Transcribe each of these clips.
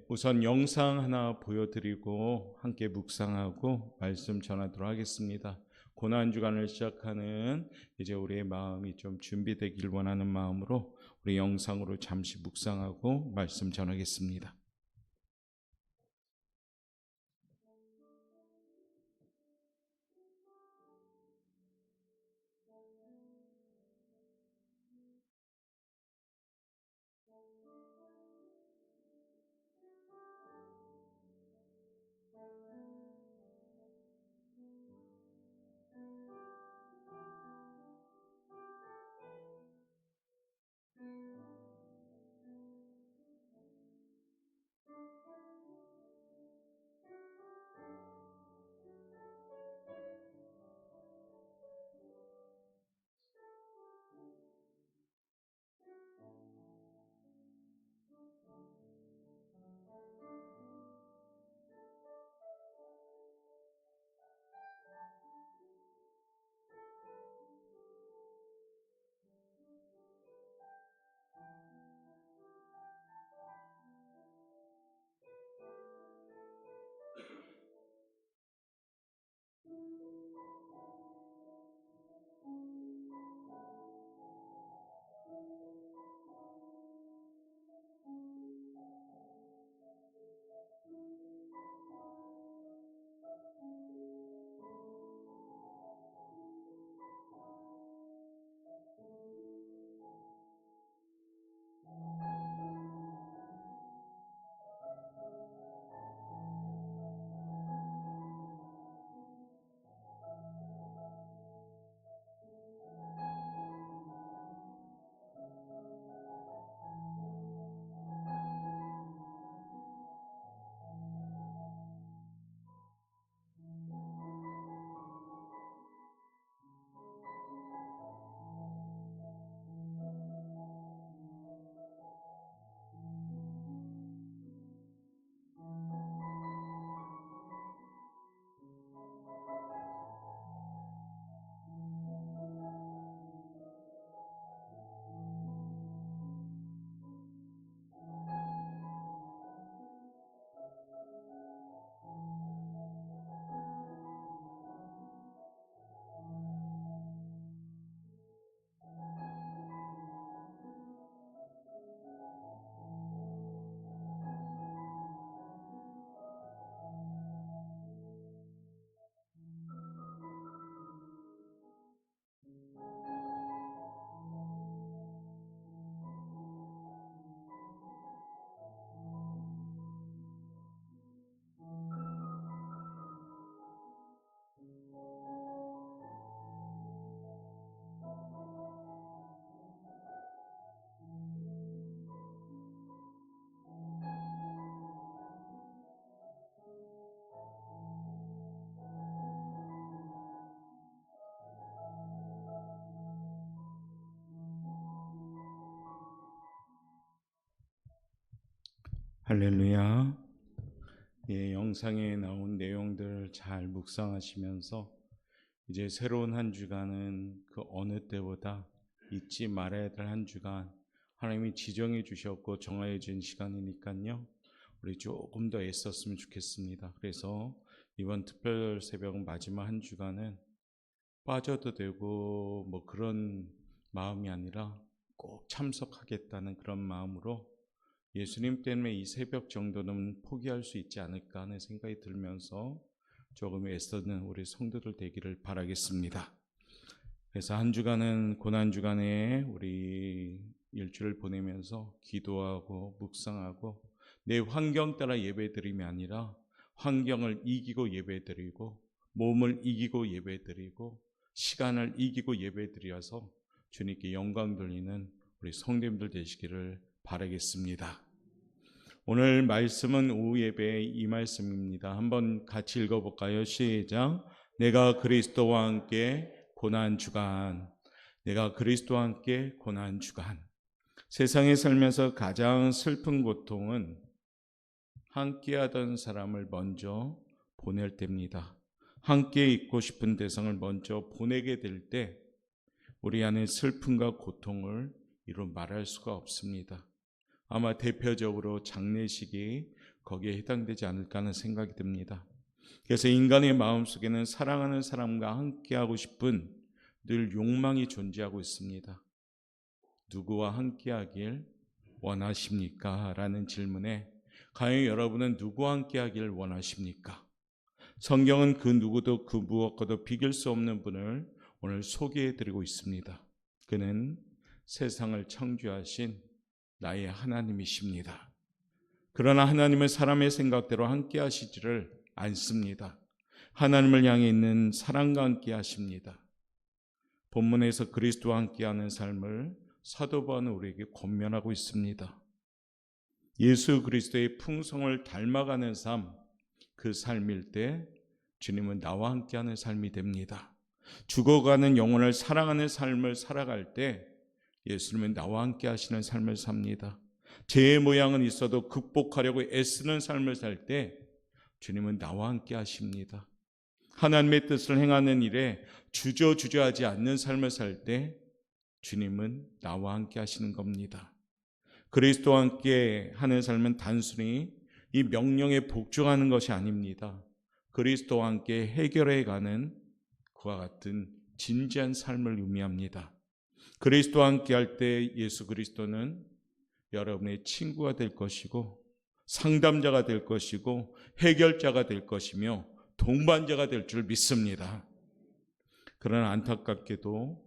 우선 영상 하나 보여드리고 함께 묵상하고 말씀 전하도록 하겠습니다. 고난주간을 시작하는 이제 우리의 마음이 좀 준비되길 원하는 마음으로 우리 영상으로 잠시 묵상하고 말씀 전하겠습니다. 할렐루야. 영상에 나온 내용들 잘 묵상하시면서 이제 새로운 한 주간은 그 어느 때보다 잊지 말아야 될 한 주간, 하나님이 지정해 주셨고 정하여 준 시간이니까요. 우리 조금 더 애썼으면 좋겠습니다. 그래서 이번 특별 새벽 마지막 한 주간은 빠져도 되고 뭐 그런 마음이 아니라 꼭 참석하겠다는 그런 마음으로 예수님 때문에 이 새벽 정도는 포기할 수 있지 않을까 하는 생각이 들면서 조금 애쓰는 우리 성도들 되기를 바라겠습니다. 그래서 한 주간은 고난주간에 우리 일주를 보내면서 기도하고 묵상하고 내 환경 따라 예배드림이 아니라 환경을 이기고 예배드리고 몸을 이기고 예배드리고 시간을 이기고 예배드려서 주님께 영광 돌리는 우리 성도님들 되시기를 바라겠습니다. 오늘 말씀은 오후 예배의 이 말씀입니다. 한번 같이 읽어볼까요? 시작. 내가 그리스도와 함께 고난주간. 내가 그리스도와 함께 고난주간. 세상에 살면서 가장 슬픈 고통은 함께하던 사람을 먼저 보낼 때입니다. 함께 있고 싶은 대상을 먼저 보내게 될 때 우리 안에 슬픔과 고통을 이루 말할 수가 없습니다. 아마 대표적으로 장례식이 거기에 해당되지 않을까 하는 생각이 듭니다. 그래서 인간의 마음속에는 사랑하는 사람과 함께하고 싶은 늘 욕망이 존재하고 있습니다. 누구와 함께하길 원하십니까? 라는 질문에 과연 여러분은 누구와 함께하길 원하십니까? 성경은 그 누구도 그 무엇과도 비길 수 없는 분을 오늘 소개해드리고 있습니다. 그는 세상을 창조하신 나의 하나님이십니다. 그러나 하나님은 사람의 생각대로 함께 하시지를 않습니다. 하나님을 향해 있는 사랑과 함께 하십니다. 본문에서 그리스도와 함께하는 삶을 사도 바울은 우리에게 권면하고 있습니다. 예수 그리스도의 풍성을 닮아가는 삶, 그 삶일 때 주님은 나와 함께하는 삶이 됩니다. 죽어가는 영혼을 사랑하는 삶을 살아갈 때 예수님은 나와 함께 하시는 삶을 삽니다. 죄의 모양은 있어도 극복하려고 애쓰는 삶을 살 때 주님은 나와 함께 하십니다. 하나님의 뜻을 행하는 일에 주저주저하지 않는 삶을 살 때 주님은 나와 함께 하시는 겁니다. 그리스도와 함께 하는 삶은 단순히 이 명령에 복종하는 것이 아닙니다. 그리스도와 함께 해결해가는 그와 같은 진지한 삶을 의미합니다. 그리스도와 함께 할 때 예수 그리스도는 여러분의 친구가 될 것이고 상담자가 될 것이고 해결자가 될 것이며 동반자가 될 줄 믿습니다. 그러나 안타깝게도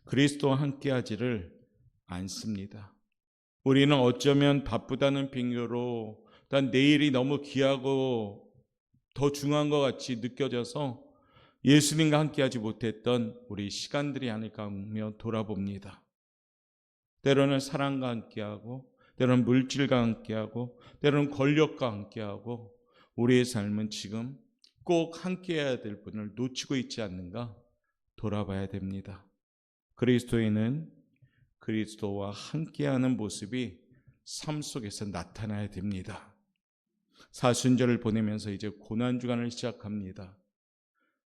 그리스도와 함께 하지를 않습니다. 우리는 어쩌면 바쁘다는 핑계로 난 내일이 너무 귀하고 더 중요한 것 같이 느껴져서 예수님과 함께하지 못했던 우리 시간들이 아닐까 하며 돌아봅니다. 때로는 사랑과 함께하고 때로는 물질과 함께하고 때로는 권력과 함께하고 우리의 삶은 지금 꼭 함께해야 될 분을 놓치고 있지 않는가 돌아봐야 됩니다. 그리스도인은 그리스도와 함께하는 모습이 삶 속에서 나타나야 됩니다. 사순절을 보내면서 이제 고난주간을 시작합니다.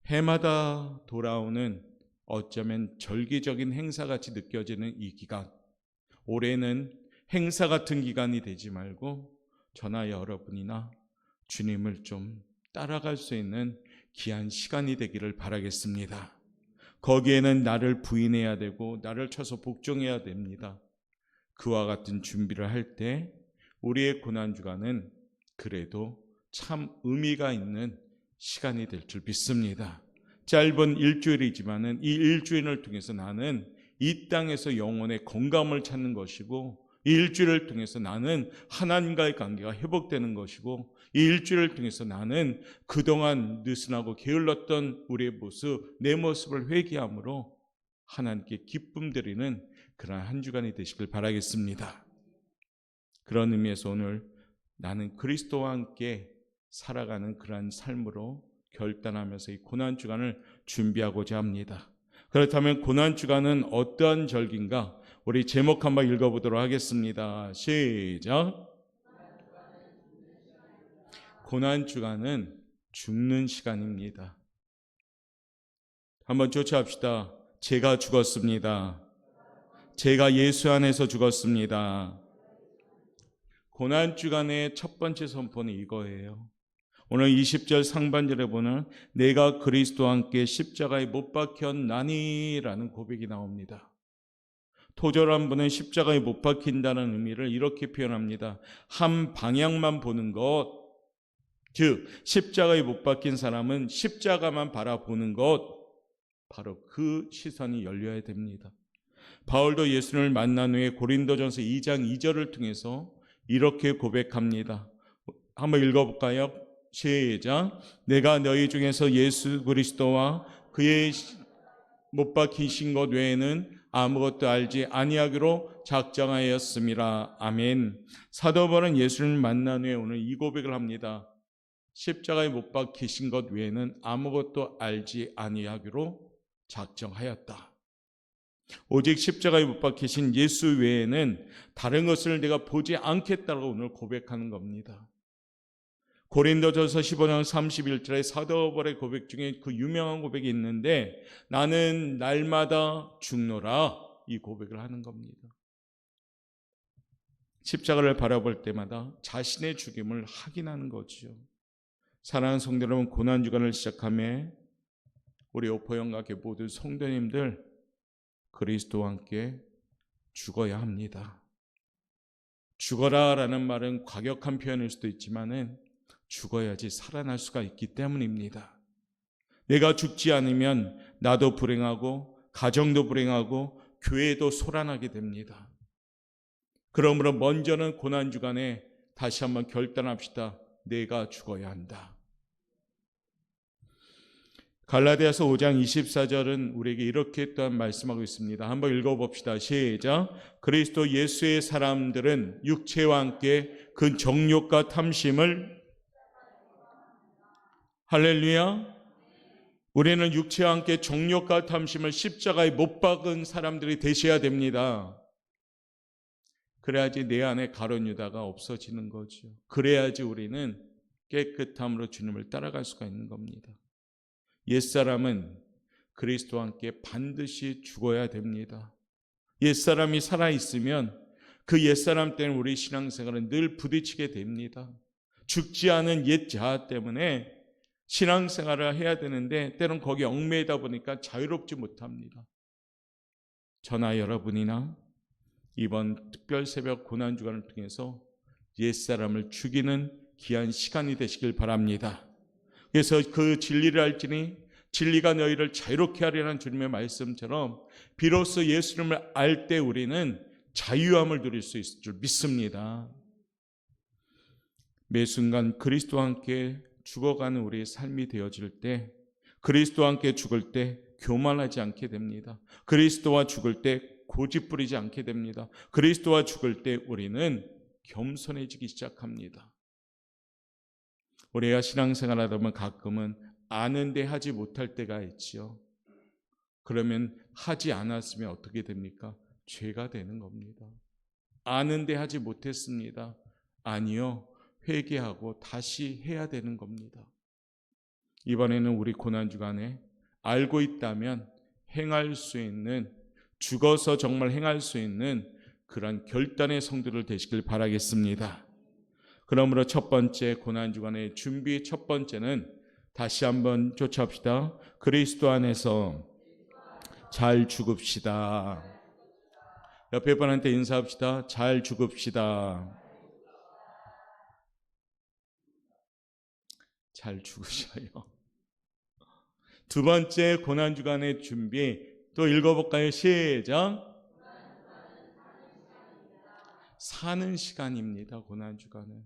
해마다 돌아오는 어쩌면 절기적인 행사같이 느껴지는 이 기간, 올해는 행사 같은 기간이 되지 말고 저나 여러분이나 주님을 좀 따라갈 수 있는 귀한 시간이 되기를 바라겠습니다. 거기에는 나를 부인해야 되고 나를 쳐서 복종해야 됩니다. 그와 같은 준비를 할 때 우리의 고난주간은 그래도 참 의미가 있는 시간이 될 줄 믿습니다. 짧은 일주일이지만은 이 일주일을 통해서 나는 이 땅에서 영혼의 건강을 찾는 것이고 이 일주일을 통해서 나는 하나님과의 관계가 회복되는 것이고 이 일주일을 통해서 나는 그동안 느슨하고 게을렀던 우리의 모습, 내 모습을 회개함으로 하나님께 기쁨 드리는 그런 한 주간이 되시길 바라겠습니다. 그런 의미에서 오늘 나는 그리스도와 함께 살아가는 그러한 삶으로 결단하면서 이 고난주간을 준비하고자 합니다. 그렇다면 고난주간은 어떠한 절기인가? 우리 제목 한번 읽어보도록 하겠습니다. 시작. 고난주간은 죽는 시간입니다. 한번 조치합시다. 제가 죽었습니다. 제가 예수 안에서 죽었습니다. 고난주간의 첫 번째 선포는 이거예요. 오늘 20절 상반절에 보면 내가 그리스도와 함께 십자가에 못 박혔나니 라는 고백이 나옵니다. 토절한 분은 십자가에 못 박힌다는 의미를 이렇게 표현합니다. 한 방향만 보는 것, 즉 십자가에 못 박힌 사람은 십자가만 바라보는 것, 바로 그 시선이 열려야 됩니다. 바울도 예수님을 만난 후에 고린도전서 2장 2절을 통해서 이렇게 고백합니다. 한번 읽어볼까요? 시작. 내가 너희 중에서 예수 그리스도와 그의 못 박히신 것 외에는 아무것도 알지 아니하기로 작정하였음이라. 아멘. 사도 바울은 예수님을 만난 후에 오늘 이 고백을 합니다. 십자가에 못 박히신 것 외에는 아무것도 알지 아니하기로 작정하였다. 오직 십자가에 못 박히신 예수 외에는 다른 것을 내가 보지 않겠다고 오늘 고백하는 겁니다. 고린도전서 15장 31절에 사도 바울의 고백 중에 그 유명한 고백이 있는데 나는 날마다 죽노라, 이 고백을 하는 겁니다. 십자가를 바라볼 때마다 자신의 죽임을 확인하는 거죠. 사랑하는 성도 여러분, 고난주간을 시작하며 우리 오포영각의 모든 성도님들 그리스도와 함께 죽어야 합니다. 죽어라라는 말은 과격한 표현일 수도 있지만은 죽어야지 살아날 수가 있기 때문입니다. 내가 죽지 않으면 나도 불행하고 가정도 불행하고 교회도 소란하게 됩니다. 그러므로 먼저는 고난주간에 다시 한번 결단합시다. 내가 죽어야 한다. 갈라디아서 5장 24절은 우리에게 이렇게 또한 말씀하고 있습니다. 한번 읽어봅시다. 시작. 그리스도 예수의 사람들은 육체와 함께 그 정욕과 탐심을 할렐루야. 우리는 육체와 함께 정욕과 탐심을 십자가에 못 박은 사람들이 되셔야 됩니다. 그래야지 내 안에 가룟 유다가 없어지는 거죠. 그래야지 우리는 깨끗함으로 주님을 따라갈 수가 있는 겁니다. 옛사람은 그리스도와 함께 반드시 죽어야 됩니다. 옛사람이 살아있으면 그 옛사람 때문에 우리 신앙생활은 늘 부딪히게 됩니다. 죽지 않은 옛 자아 때문에 신앙생활을 해야 되는데 때론 거기에 얽매이다 보니까 자유롭지 못합니다. 저나 여러분이나 이번 특별 새벽 고난주간을 통해서 옛사람을 죽이는 귀한 시간이 되시길 바랍니다. 그래서 그 진리를 알지니 진리가 너희를 자유롭게 하리라는 주님의 말씀처럼 비로소 예수님을 알 때 우리는 자유함을 누릴 수 있을 줄 믿습니다. 매 순간 그리스도와 함께 죽어가는 우리의 삶이 되어질 때, 그리스도와 함께 죽을 때 교만하지 않게 됩니다. 그리스도와 죽을 때 고집 부리지 않게 됩니다. 그리스도와 죽을 때 우리는 겸손해지기 시작합니다. 우리가 신앙생활하다 보면 가끔은 아는데 하지 못할 때가 있죠. 그러면 하지 않았으면 어떻게 됩니까? 죄가 되는 겁니다. 아는데 하지 못했습니다. 아니요. 회개하고 다시 해야 되는 겁니다. 이번에는 우리 고난주간에 알고 있다면 행할 수 있는, 죽어서 정말 행할 수 있는 그런 결단의 성도들 되시길 바라겠습니다. 그러므로 첫 번째 고난주간의 준비 첫 번째는 다시 한번 쫓아옵시다. 그리스도 안에서 잘 죽읍시다. 옆에 분한테 인사합시다. 잘 죽읍시다. 잘 죽으셔요. 두 번째 고난주간의 준비 또 읽어볼까요? 시작. 사는 시간입니다. 고난주간은.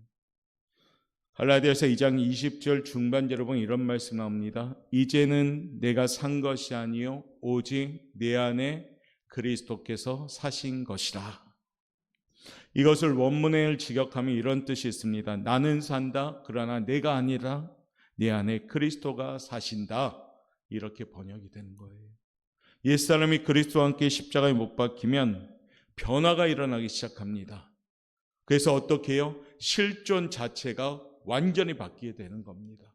갈라디아서 2장 20절 중반절에 보면 이런 말씀 나옵니다. 이제는 내가 산 것이 아니요 오직 내 안에 그리스도께서 사신 것이라. 이것을 원문을 직역하면 이런 뜻이 있습니다. 나는 산다. 그러나 내가 아니라 내 안에 그리스도가 사신다. 이렇게 번역이 되는 거예요. 옛사람이 그리스도와 함께 십자가에 못 박히면 변화가 일어나기 시작합니다. 그래서 어떻게 해요? 실존 자체가 완전히 바뀌게 되는 겁니다.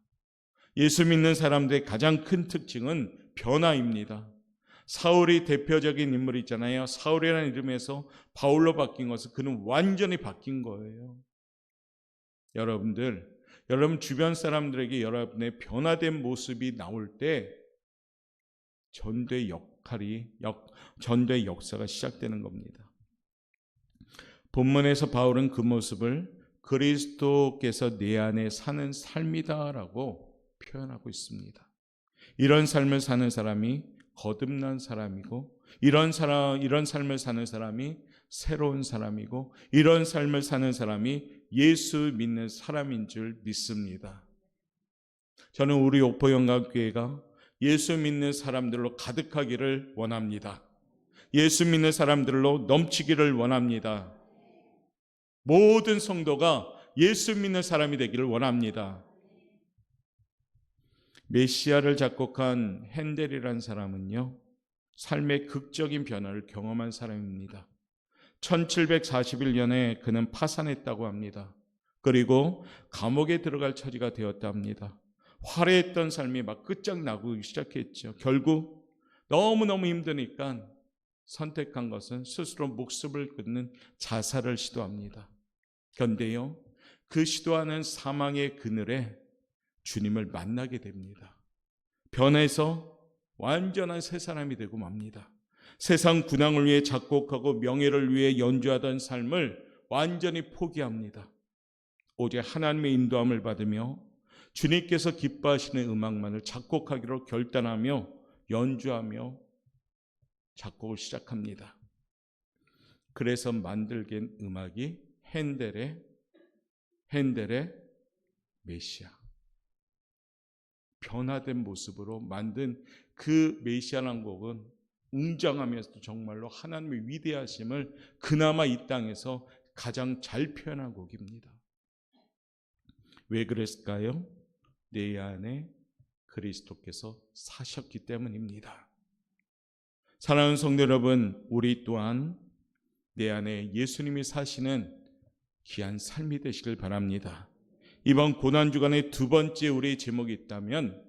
예수 믿는 사람들의 가장 큰 특징은 변화입니다. 사울이 대표적인 인물 있잖아요. 사울이라는 이름에서 바울로 바뀐 것은 그는 완전히 바뀐 거예요. 여러분 주변 사람들에게 여러분의 변화된 모습이 나올 때 전도의 역사가 시작되는 겁니다. 본문에서 바울은 그 모습을 그리스도께서 내 안에 사는 삶이다라고 표현하고 있습니다. 이런 삶을 사는 사람이 거듭난 사람이고, 이런 삶을 사는 사람이 새로운 사람이고, 이런 삶을 사는 사람이 예수 믿는 사람인 줄 믿습니다. 저는 우리 옥포영광교회가 예수 믿는 사람들로 가득하기를 원합니다. 예수 믿는 사람들로 넘치기를 원합니다. 모든 성도가 예수 믿는 사람이 되기를 원합니다. 메시아를 작곡한 핸델이라는 사람은요, 삶의 극적인 변화를 경험한 사람입니다. 1741년에 그는 파산했다고 합니다. 그리고 감옥에 들어갈 처지가 되었다 합니다. 화려했던 삶이 막 끝장나고 시작했죠. 결국 너무너무 힘드니까 선택한 것은 스스로 목숨을 끊는 자살을 시도합니다. 그런데요, 그 시도하는 사망의 그늘에 주님을 만나게 됩니다. 변해서 완전한 새 사람이 되고 맙니다. 세상 군왕을 위해 작곡하고 명예를 위해 연주하던 삶을 완전히 포기합니다. 오직 하나님의 인도함을 받으며 주님께서 기뻐하시는 음악만을 작곡하기로 결단하며 연주하며 작곡을 시작합니다. 그래서 만들게 음악이 핸델의 메시아, 변화된 모습으로 만든 그 메시아라는 곡은 웅장하면서도 정말로 하나님의 위대하심을 그나마 이 땅에서 가장 잘 표현한 곡입니다. 왜 그랬을까요? 내 안에 그리스도께서 사셨기 때문입니다. 사랑하는 성도 여러분, 우리 또한 내 안에 예수님이 사시는 귀한 삶이 되시길 바랍니다. 이번 고난주간의 두 번째 우리의 제목이 있다면,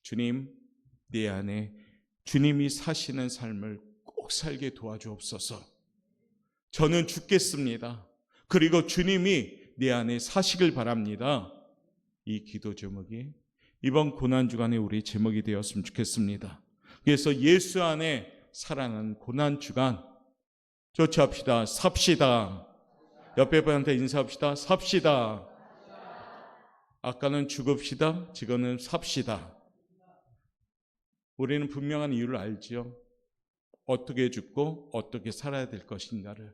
주님, 내 안에 주님이 사시는 삶을 꼭 살게 도와주옵소서. 저는 죽겠습니다. 그리고 주님이 내 안에 사시길 바랍니다. 이 기도 제목이 이번 고난주간의 우리 제목이 되었으면 좋겠습니다. 그래서 예수 안에 살아가는 고난주간 조치합시다. 삽시다. 옆에 분한테 인사합시다. 삽시다. 아까는 죽읍시다. 지금은 삽시다. 우리는 분명한 이유를 알지요. 어떻게 죽고 어떻게 살아야 될 것인가를.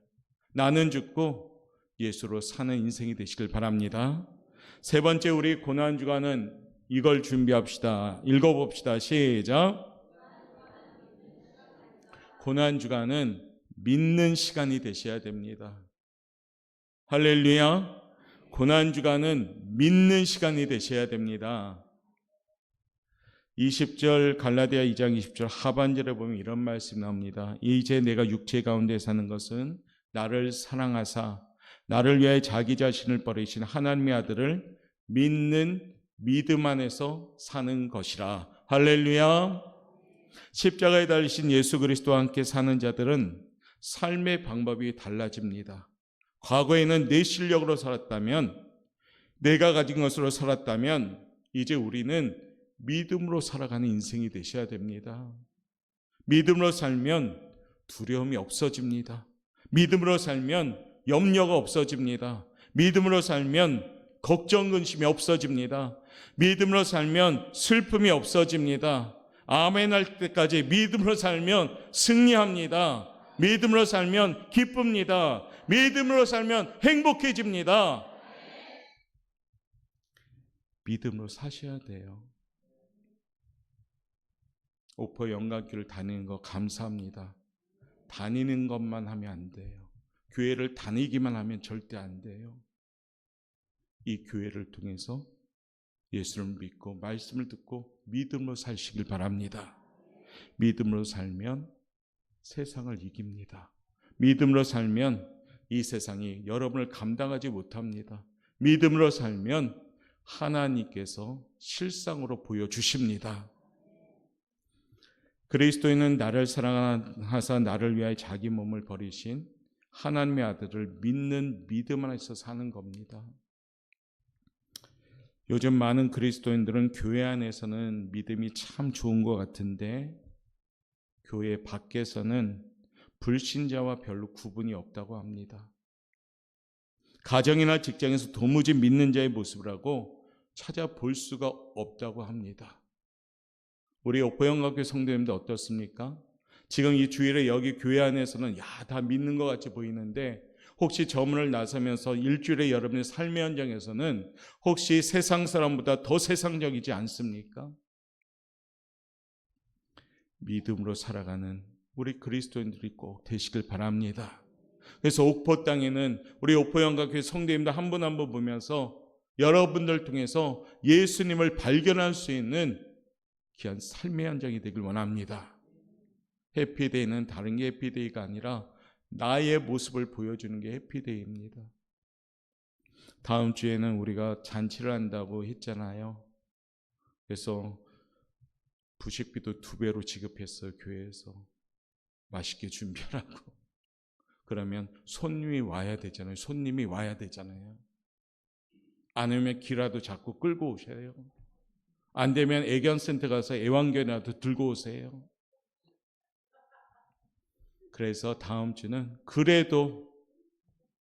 나는 죽고 예수로 사는 인생이 되시길 바랍니다. 세 번째 우리 고난주간은 이걸 준비합시다. 읽어봅시다. 시작. 고난주간은 믿는 시간이 되셔야 됩니다. 할렐루야. 고난주간은 믿는 시간이 되셔야 됩니다. 20절 갈라디아 2장 20절 하반절에 보면 이런 말씀이 나옵니다. 이제 내가 육체 가운데 사는 것은 나를 사랑하사 나를 위하여 자기 자신을 버리신 하나님의 아들을 믿는 믿음 안에서 사는 것이라. 할렐루야. 십자가에 달리신 예수 그리스도와 함께 사는 자들은 삶의 방법이 달라집니다. 과거에는 내 실력으로 살았다면, 내가 가진 것으로 살았다면, 이제 우리는 믿음으로 살아가는 인생이 되셔야 됩니다. 믿음으로 살면 두려움이 없어집니다. 믿음으로 살면 염려가 없어집니다. 믿음으로 살면 걱정, 근심이 없어집니다. 믿음으로 살면 슬픔이 없어집니다. 아멘 할 때까지 믿음으로 살면 승리합니다. 믿음으로 살면 기쁩니다. 믿음으로 살면 행복해집니다. 믿음으로 사셔야 돼요. 오포 영광교를 다니는 거 감사합니다. 다니는 것만 하면 안 돼요. 교회를 다니기만 하면 절대 안 돼요. 이 교회를 통해서 예수를 믿고 말씀을 듣고 믿음으로 사시길 바랍니다. 믿음으로 살면 세상을 이깁니다. 믿음으로 살면 이 세상이 여러분을 감당하지 못합니다. 믿음으로 살면 하나님께서 실상으로 보여주십니다. 그리스도인은 나를 사랑하사 나를 위하여 자기 몸을 버리신 하나님의 아들을 믿는 믿음 안에서 사는 겁니다. 요즘 많은 그리스도인들은 교회 안에서는 믿음이 참 좋은 것 같은데 교회 밖에서는 불신자와 별로 구분이 없다고 합니다. 가정이나 직장에서 도무지 믿는 자의 모습을 하고 찾아볼 수가 없다고 합니다. 우리 오포영각교 성도님들 어떻습니까? 지금 이 주일에 여기 교회 안에서는 다 믿는 것 같이 보이는데 혹시 저문을 나서면서 일주일에 여러분의 삶의 현장에서는 혹시 세상 사람보다 더 세상적이지 않습니까? 믿음으로 살아가는 우리 그리스도인들이 꼭 되시길 바랍니다. 그래서 옥포 땅에는 우리 오포영각교회 성도님들 한 분 한 분 보면서 여러분들 통해서 예수님을 발견할 수 있는 귀한 삶의 현장이 되길 원합니다. 해피데이는 다른 게 해피데이가 아니라 나의 모습을 보여주는 게 해피데이입니다. 다음 주에는 우리가 잔치를 한다고 했잖아요. 그래서 부식비도 2배로 지급했어요. 교회에서 맛있게 준비하라고. 그러면 손님이 와야 되잖아요. 손님이 와야 되잖아요. 안 오면 기라도 자꾸 끌고 오셔요. 안 되면 애견센터 가서 애완견이라도 들고 오세요. 그래서 다음 주는 그래도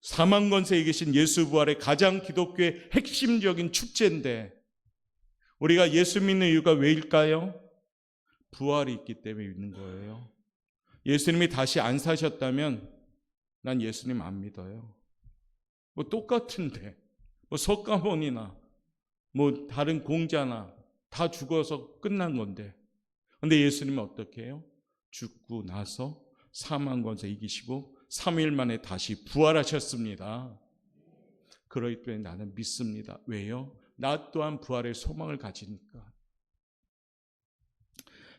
사망권세에 계신 예수 부활의 가장 기독교의 핵심적인 축제인데 우리가 예수 믿는 이유가 왜일까요? 부활이 있기 때문에 믿는 거예요. 예수님이 다시 안 사셨다면 난 예수님 안 믿어요. 뭐 똑같은데 뭐 석가모니나 뭐 다른 공자나 다 죽어서 끝난 건데 근데 예수님은 어떻게 해요? 죽고 나서 사망권세 이기시고 3일 만에 다시 부활하셨습니다. 그렇기 때문에 나는 믿습니다. 왜요? 나 또한 부활의 소망을 가지니까.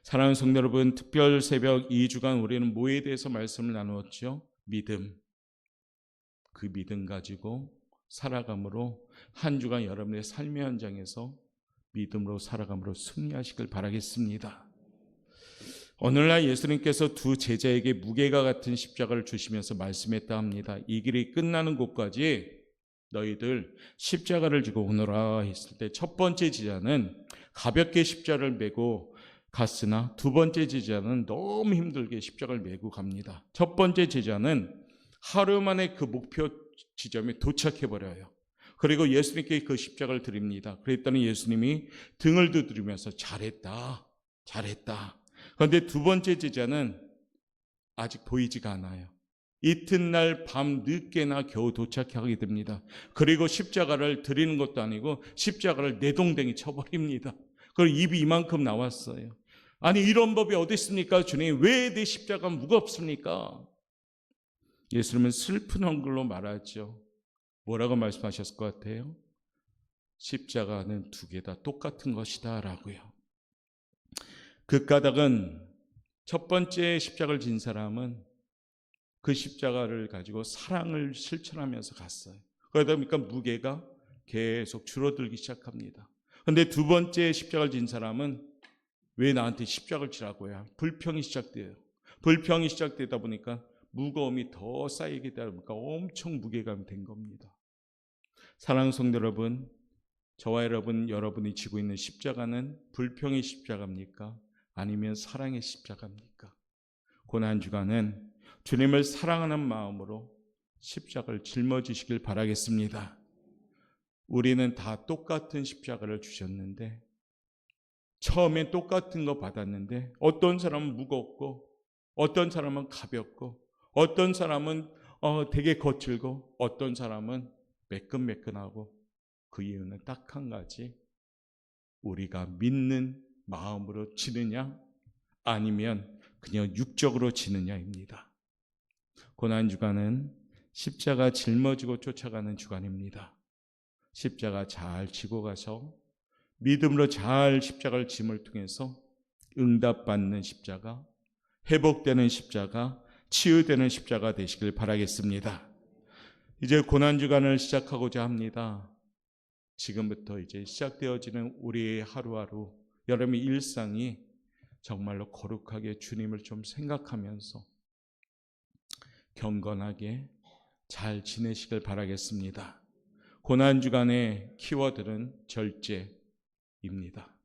사랑하는 성도 여러분, 특별 새벽 2주간 우리는 뭐에 대해서 말씀을 나누었죠? 믿음. 그 믿음 가지고 살아감으로 한 주간 여러분의 삶의 현장에서 믿음으로 살아감으로 승리하시길 바라겠습니다. 오늘날 예수님께서 두 제자에게 무게가 같은 십자가를 주시면서 말씀했다 합니다. 이 길이 끝나는 곳까지 너희들 십자가를 지고 오너라 했을 때 첫 번째 제자는 가볍게 십자가를 메고 갔으나 두 번째 제자는 너무 힘들게 십자가를 메고 갑니다. 첫 번째 제자는 하루 만에 그 목표 지점에 도착해버려요. 그리고 예수님께 그 십자가를 드립니다. 그랬더니 예수님이 등을 두드리면서 잘했다, 잘했다. 그런데 두 번째 제자는 아직 보이지가 않아요. 이튿날 밤 늦게나 겨우 도착하게 됩니다. 그리고 십자가를 드리는 것도 아니고 십자가를 내동댕이 쳐버립니다. 그리고 입이 이만큼 나왔어요. 아니 이런 법이 어디 있습니까? 주님 왜 내 십자가 무겁습니까? 예수님은 슬픈 얼굴로 말하죠. 뭐라고 말씀하셨을 것 같아요? 십자가는 두 개 다 똑같은 것이다 라고요. 그 까닭은 첫 번째 십자가를 진 사람은 그 십자가를 가지고 사랑을 실천하면서 갔어요. 그러다 보니까 무게가 계속 줄어들기 시작합니다. 그런데 두 번째 십자가를 진 사람은 왜 나한테 십자가를 지라고 해요? 불평이 시작돼요. 불평이 시작되다 보니까 무거움이 더 쌓이게 되다 보니까 엄청 무게감이 된 겁니다. 사랑하는 성도 여러분, 저와 여러분이 지고 있는 십자가는 불평의 십자가입니까? 아니면 사랑의 십자가입니까? 고난 주간은 주님을 사랑하는 마음으로 십자가를 짊어지시길 바라겠습니다. 우리는 다 똑같은 십자가를 주셨는데 처음엔 똑같은 거 받았는데 어떤 사람은 무겁고 어떤 사람은 가볍고 어떤 사람은 되게 거칠고 어떤 사람은 매끈매끈하고 그 이유는 딱 한 가지, 우리가 믿는 마음으로 지느냐 아니면 그냥 육적으로 지느냐입니다. 고난주간은 십자가 짊어지고 쫓아가는 주간입니다. 십자가 잘 지고 가서 믿음으로 잘 십자가를 짐을 통해서 응답받는 십자가, 회복되는 십자가, 치유되는 십자가 되시길 바라겠습니다. 이제 고난주간을 시작하고자 합니다. 지금부터 이제 시작되어지는 우리의 하루하루, 여러분의 일상이 정말로 거룩하게 주님을 좀 생각하면서 경건하게 잘 지내시길 바라겠습니다. 고난주간의 키워드는 절제입니다.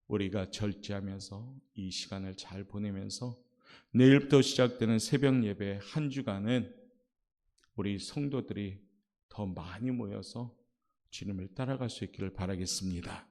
우리가 절제하면서 이 시간을 잘 보내면서 내일부터 시작되는 새벽 예배 한 주간은 우리 성도들이 더 많이 모여서 주님을 따라갈 수 있기를 바라겠습니다.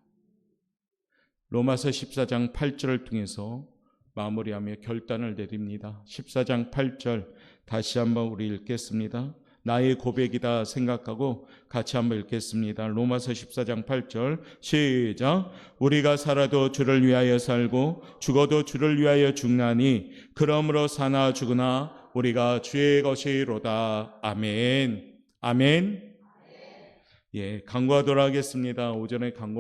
로마서 14장 8절을 통해서 마무리하며 결단을 내립니다. 14장 8절 다시 한번 우리 읽겠습니다. 나의 고백이다 생각하고 같이 한번 읽겠습니다. 로마서 14장 8절 시작. 우리가 살아도 주를 위하여 살고 죽어도 주를 위하여 죽나니 그러므로 사나 죽으나 우리가 주의 것이로다. 아멘. 아멘. 예, 강구하도록 하겠습니다. 오전에 강구